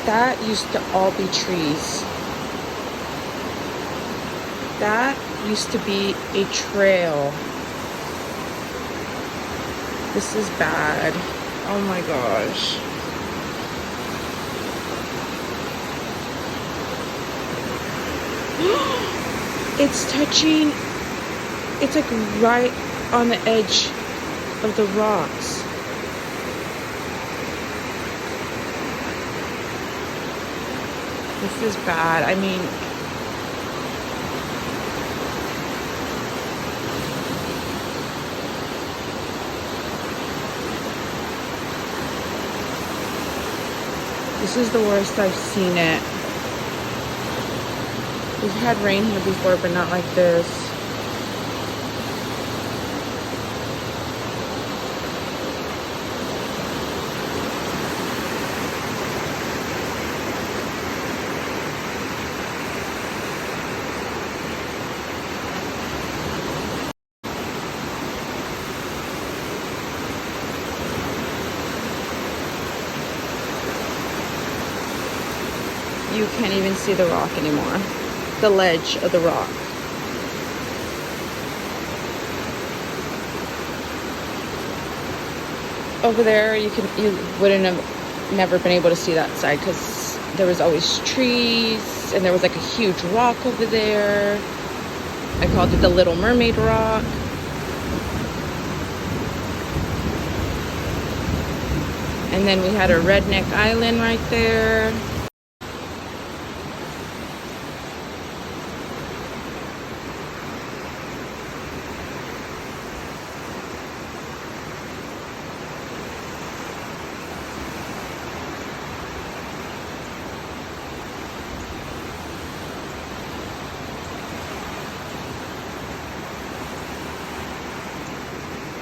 That used to all be trees. That used to be a trail. This is bad. Oh my gosh. It's touching, it's like right on the edge of the rocks. This is bad. I mean, this is the worst I've seen it. We've had rain here before, but not like this. You can't even see the rock anymore. The ledge of the rock. Over there, you wouldn't have never been able to see that side because there was always trees and there was like a huge rock over there. I called it the Little Mermaid Rock. And then we had a redneck island right there.